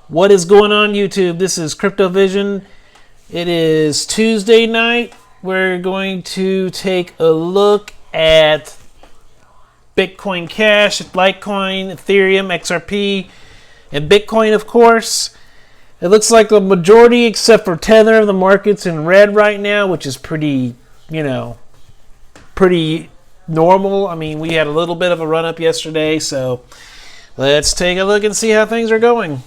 What is going on, YouTube? This is CryptoVision. It is Tuesday night. We're going to take a look at Bitcoin Cash, LITECOIN, Ethereum, XRP, and Bitcoin, of course. It looks like the majority, except for Tether, of the market's in red right now, which is pretty normal. I mean, we had a little bit of a run-up yesterday, so let's take a look and see how things are going.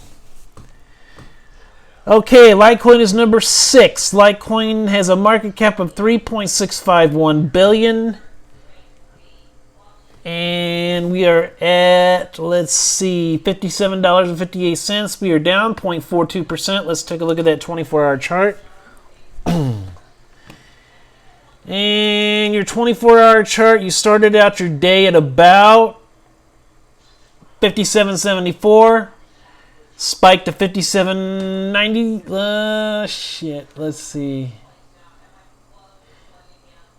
Okay, Litecoin is number 6. Litecoin has a market cap of $3.651 billion. And we are at, let's see, $57.58. We are down 0.42%. Let's take a look at that 24-hour chart. And your 24-hour chart, you started out your day at about 57.74. Spiked to 57.90. Let's see.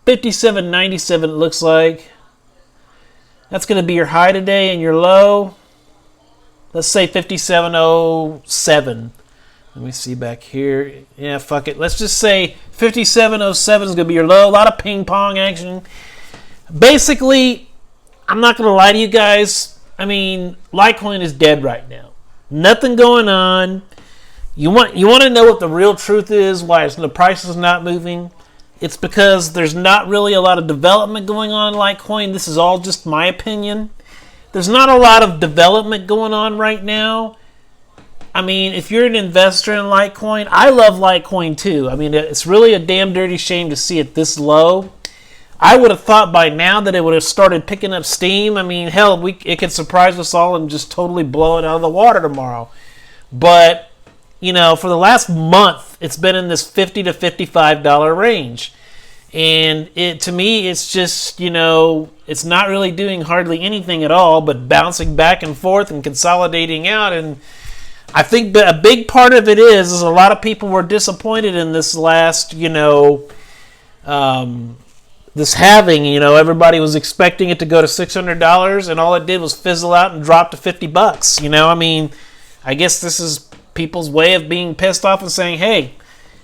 57.97 it looks like. That's going to be your high today, and your low, let's say 57.07. Let me see back here. Yeah, fuck it. Let's just say 57.07 is going to be your low. A lot of ping pong action. Basically, I'm not going to lie to you guys. I mean, Litecoin is dead right now. Nothing going on. You want to know what the real truth is, why the price is not moving? It's because there's not really a lot of development going on in Litecoin. This is all just my opinion. There's not a lot of development going on right now. I mean, if you're an investor in Litecoin, I love Litecoin too. I mean, it's really a damn dirty shame to see it this low. I would have thought by now that it would have started picking up steam. I mean, hell, it could surprise us all and just totally blow it out of the water tomorrow. But, you know, for the last month, it's been in this $50 to $55 range. And to me, it's just, it's not really doing hardly anything at all, but bouncing back and forth and consolidating out. And I think a big part of it is a lot of people were disappointed in this last, this halving. Everybody was expecting it to go to $600, and all it did was fizzle out and drop to $50. I mean, I guess this is people's way of being pissed off and saying, hey,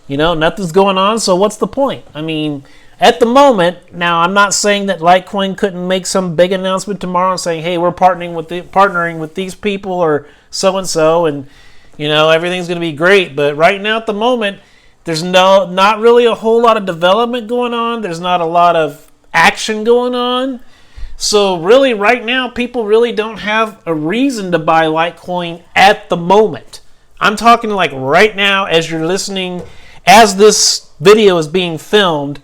nothing's going on, so what's the point? I mean, at the moment, now I'm not saying that Litecoin couldn't make some big announcement tomorrow saying, hey, we're partnering with these people or so-and-so, and, everything's going to be great. But right now at the moment, there's not really a whole lot of development going on. There's not a lot of action going on. So really right now, people really don't have a reason to buy Litecoin at the moment. I'm talking like right now as you're listening, as this video is being filmed,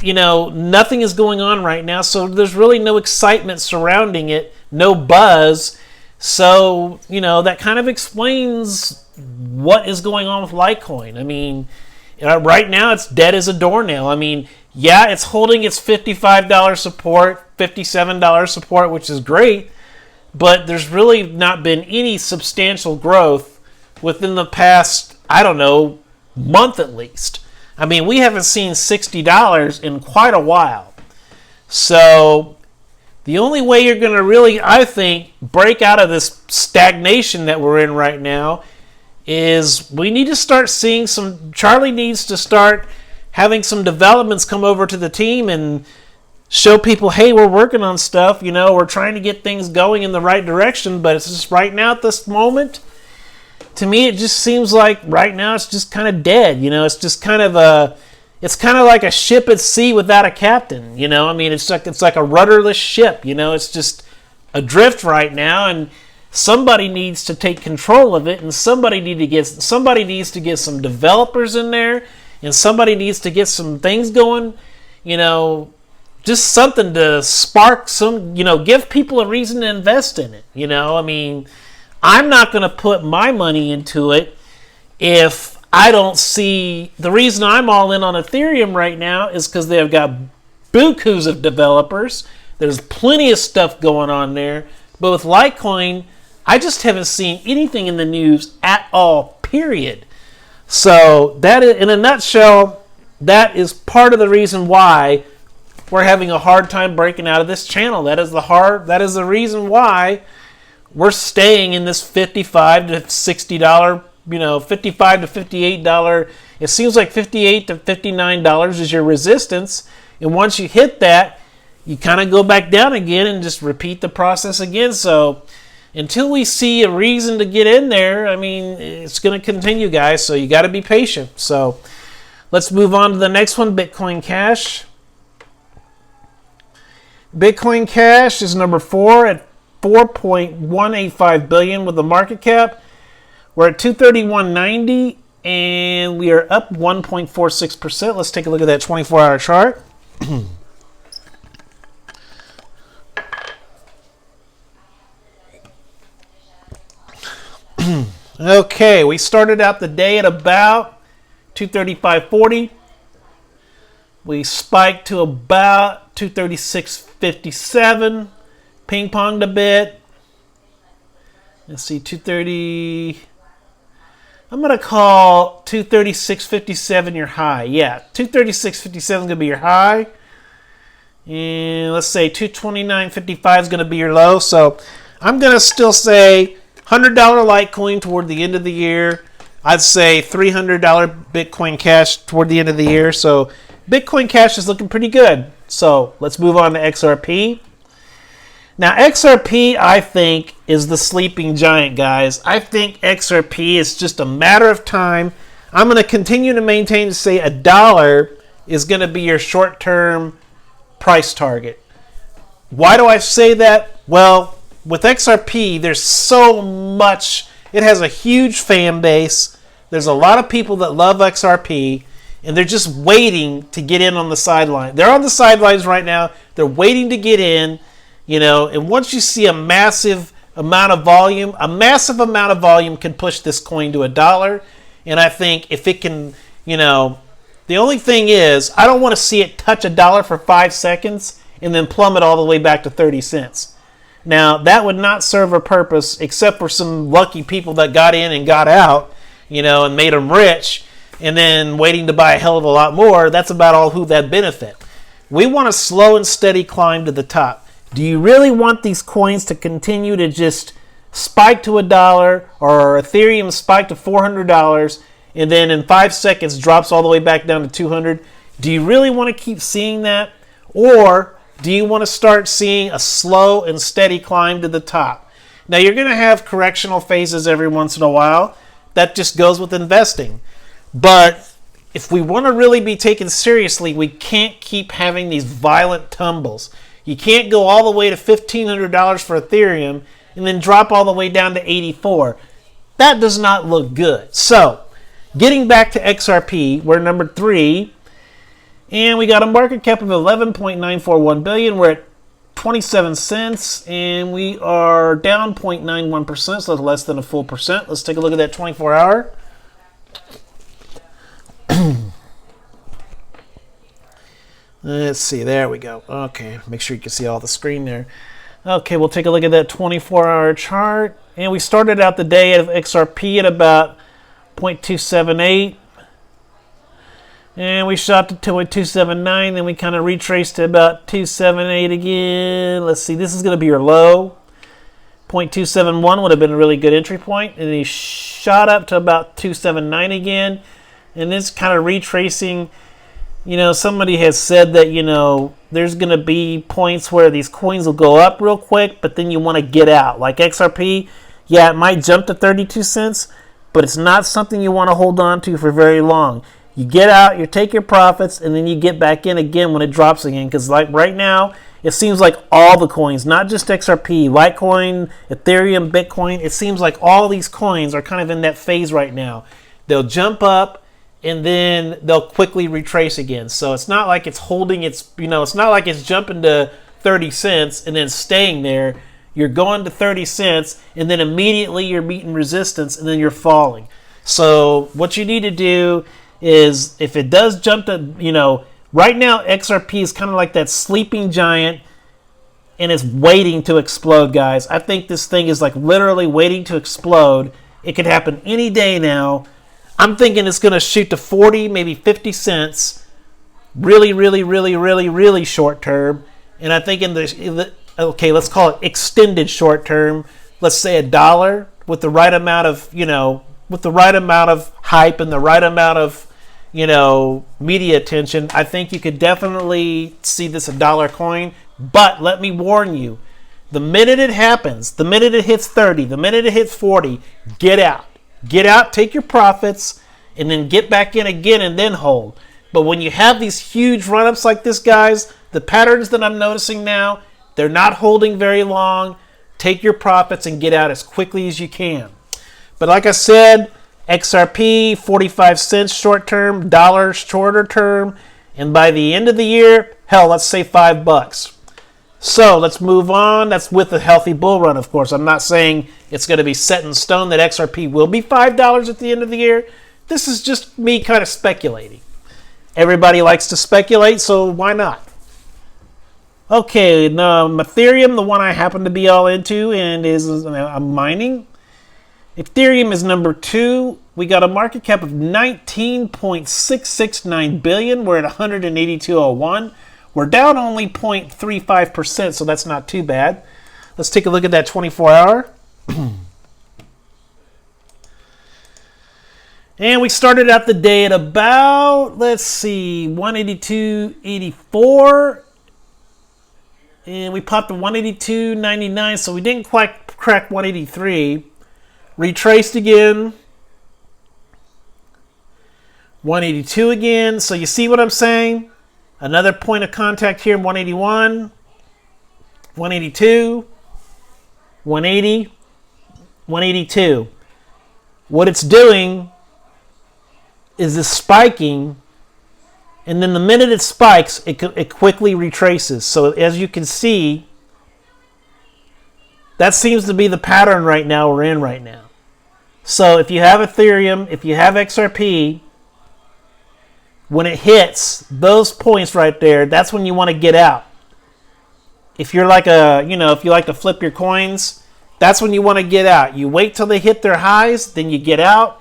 nothing is going on right now. So there's really no excitement surrounding it, no buzz. So, that kind of explains what is going on with Litecoin. I mean, right now it's dead as a doornail. I mean, yeah, it's holding its $55 support, $57 support, which is great, but there's really not been any substantial growth within the past, month at least. I mean, we haven't seen $60 in quite a while. So the only way you're going to really, I think, break out of this stagnation that we're in right now is we need to start seeing Charlie needs to start having some developments come over to the team and show people, hey, we're working on stuff, we're trying to get things going in the right direction, but it's just right now at this moment, to me, it just seems like right now it's just kind of dead, it's just kind of like a ship at sea without a captain, I mean, it's like a rudderless ship, it's just adrift right now, and somebody needs to take control of it, and somebody needs to get some developers in there, and somebody needs to get some things going, just something to spark some, give people a reason to invest in it, I mean, I'm not going to put my money into it if I don't see. The reason I'm all in on Ethereum right now is because they've got bukus of developers. There's plenty of stuff going on there. But with Litecoin, I just haven't seen anything in the news at all, period. So that is, in a nutshell, that is part of the reason why we're having a hard time breaking out of this channel. That is the reason why we're staying in this $55 to $60, $55 to $58. It seems like $58 to $59 is your resistance. And once you hit that, you kind of go back down again and just repeat the process again. So until we see a reason to get in there, I mean, it's going to continue, guys. So you got to be patient. So let's move on to the next one, Bitcoin Cash. Bitcoin Cash is number 4 at 4.185 billion with a market cap. We're at 231.90 and we are up 1.46%. Let's take a look at that 24-hour chart. Okay, we started out the day at about 235.40. We spiked to about 236.57. Ping-ponged a bit. Let's see, 230. I'm going to call 236.57 your high. Yeah, 236.57 is going to be your high. And let's say 229.55 is going to be your low. So I'm going to still say $100 Litecoin toward the end of the year. I'd say $300 Bitcoin Cash toward the end of the year. So Bitcoin Cash is looking pretty good. So let's move on to XRP. Now XRP, I think, is the sleeping giant, guys. I think XRP is just a matter of time. I'm going to continue to maintain to say $1 is going to be your short-term price target. Why do I say that? Well, with XRP, there's so much. It has a huge fan base. There's a lot of people that love XRP, and they're just waiting to get in on the sideline. They're on the sidelines right now. They're waiting to get in, and once you see a massive amount of volume can push this coin to $1. And I think if it can, the only thing is, I don't want to see it touch $1 for 5 seconds and then plummet all the way back to 30 cents. Now, that would not serve a purpose except for some lucky people that got in and got out, and made them rich, and then waiting to buy a hell of a lot more. That's about all who that benefit. We want a slow and steady climb to the top. Do you really want these coins to continue to just spike to $1 or Ethereum spike to $400 and then in 5 seconds drops all the way back down to 200? Do you really want to keep seeing that? Or do you want to start seeing a slow and steady climb to the top? Now, you're going to have correctional phases every once in a while. That just goes with investing. But if we want to really be taken seriously, we can't keep having these violent tumbles. You can't go all the way to $1,500 for Ethereum and then drop all the way down to 84. That does not look good. So, getting back to XRP, we're number 3. And we got a market cap of 11.941 billion. We're at 27 cents, and we are down 0.91%, so less than a full percent. Let's take a look at that 24-hour. Let's see, there we go. Okay, make sure you can see all the screen there. Okay, we'll take a look at that 24-hour chart. And we started out the day of XRP at about 0.278. And we shot to 279, then we kind of retraced to about 278 again. Let's see, this is going to be your low. 0.271 would have been a really good entry point. And he shot up to about 279 again. And this kind of retracing, somebody has said that, there's going to be points where these coins will go up real quick, but then you want to get out. Like XRP, yeah, it might jump to 32 cents, but it's not something you want to hold on to for very long. You get out, you take your profits, and then you get back in again when it drops again. Because like right now, it seems like all the coins, not just XRP, Litecoin, Ethereum, Bitcoin, it seems like all these coins are kind of in that phase right now. They'll jump up, and then they'll quickly retrace again. So it's not like it's holding its, it's not like it's jumping to 30 cents and then staying there. You're going to 30 cents, and then immediately you're meeting resistance, and then you're falling. So what you need to do is, if it does jump to, right now XRP is kind of like that sleeping giant, and it's waiting to explode, guys. I think this thing is like literally waiting to explode. It could happen any day now. I'm thinking it's going to shoot to 40, maybe 50 cents, really, really, really, really, really short term. And I think in the okay, let's call it extended short term, let's say $1 with the right amount of, with the right amount of hype and the right amount of, media attention, I think you could definitely see this $1 coin. But let me warn you, the minute it happens, the minute it hits 30, the minute it hits 40, get out. Get out, take your profits, and then get back in again and then hold. But when you have these huge run-ups like this, guys, the patterns that I'm noticing now, they're not holding very long. Take your profits and get out as quickly as you can. But like I said, XRP, 45 cents short term, $1 shorter term, and by the end of the year, hell, let's say $5. So let's move on. That's with a healthy bull run, of course. I'm not saying it's going to be set in stone that XRP will be $5 at the end of the year. This is just me kind of speculating. Everybody likes to speculate, so why not? Okay, Ethereum, the one I happen to be all into and I'm mining. Ethereum is number 2. We got a market cap of 19.669 billion. We're at 182.01. We're down only 0.35%, so that's not too bad. Let's take a look at that 24-hour. And we started out the day at about, let's see, 182.84. And we popped to 182.99, so we didn't quite crack 183. Retraced again. 182 again. So you see what I'm saying? Another point of contact here, 181. 182. 180. 182. What it's doing is it's spiking, and then the minute it spikes, it quickly retraces. So as you can see, that seems to be the pattern right now we're in right now. So if you have Ethereum, if you have XRP, when it hits those points right there, that's when you want to get out. If you're like if you like to flip your coins, that's when you want to get out. You wait till they hit their highs, then you get out,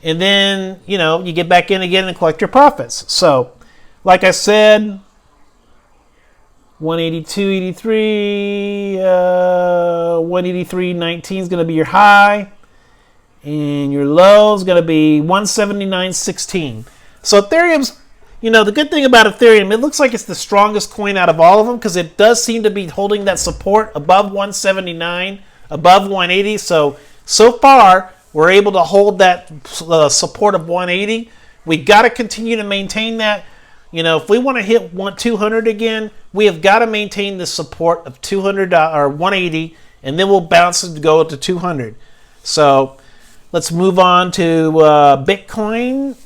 and then, you get back in again and collect your profits. So, like I said, 182.83, 183.19 is going to be your high, and your low is going to be 179.16. So Ethereum's, the good thing about Ethereum, it looks like it's the strongest coin out of all of them because it does seem to be holding that support above 179, above 180. So far, we're able to hold that support of 180. We got to continue to maintain that. If we want to hit 200 again, we have got to maintain the support of 200 or 180, and then we'll bounce and go to 200. So let's move on to Bitcoin.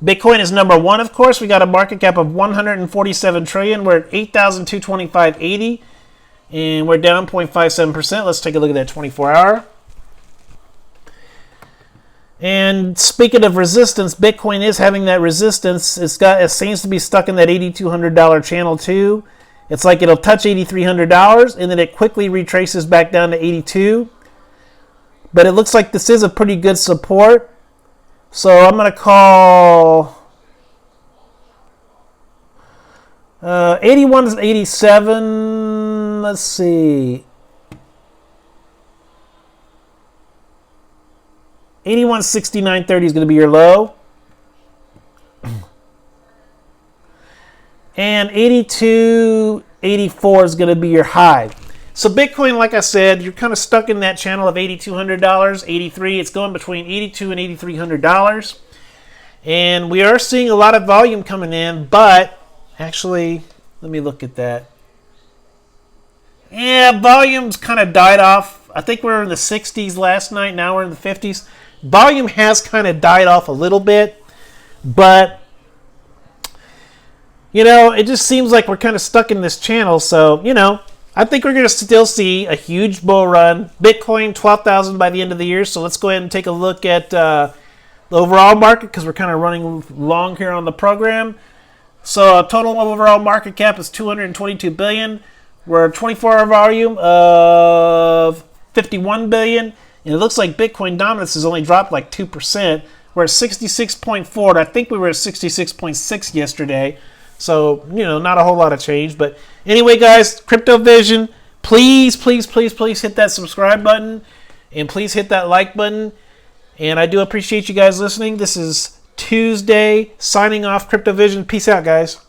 Bitcoin is number 1, of course. We got a market cap of 147 trillion. We're at 8,225.80, and we're down 0.57%. Let's take a look at that 24-hour. And speaking of resistance, Bitcoin is having that resistance. It seems to be stuck in that $8,200 channel too. It's like it'll touch $8,300 and then it quickly retraces back down to 82. But it looks like this is a pretty good support. So I'm going to call 81 to 87. Let's see. 81.6930 is going to be your low. And 82.84 is going to be your high. So Bitcoin, like I said, you're kind of stuck in that channel of $8,200, 83. It's going between $82 and $8,300. And we are seeing a lot of volume coming in, but actually, let me look at that. Yeah, volume's kind of died off. I think we were in the 60s last night. Now we're in the 50s. Volume has kind of died off a little bit, but it just seems like we're kind of stuck in this channel. So, I think we're going to still see a huge bull run. Bitcoin, 12,000 by the end of the year. So let's go ahead and take a look at the overall market because we're kind of running long here on the program. So total overall market cap is 222 billion. We're at 24-hour volume of 51 billion. And it looks like Bitcoin dominance has only dropped like 2%. We're at 66.4. I think we were at 66.6 yesterday. So, not a whole lot of change. But anyway, guys, Crypto Vision, please, please, please, please hit that subscribe button, and please hit that like button. And I do appreciate you guys listening. This is Tuesday, signing off, CryptoVision. Peace out, guys.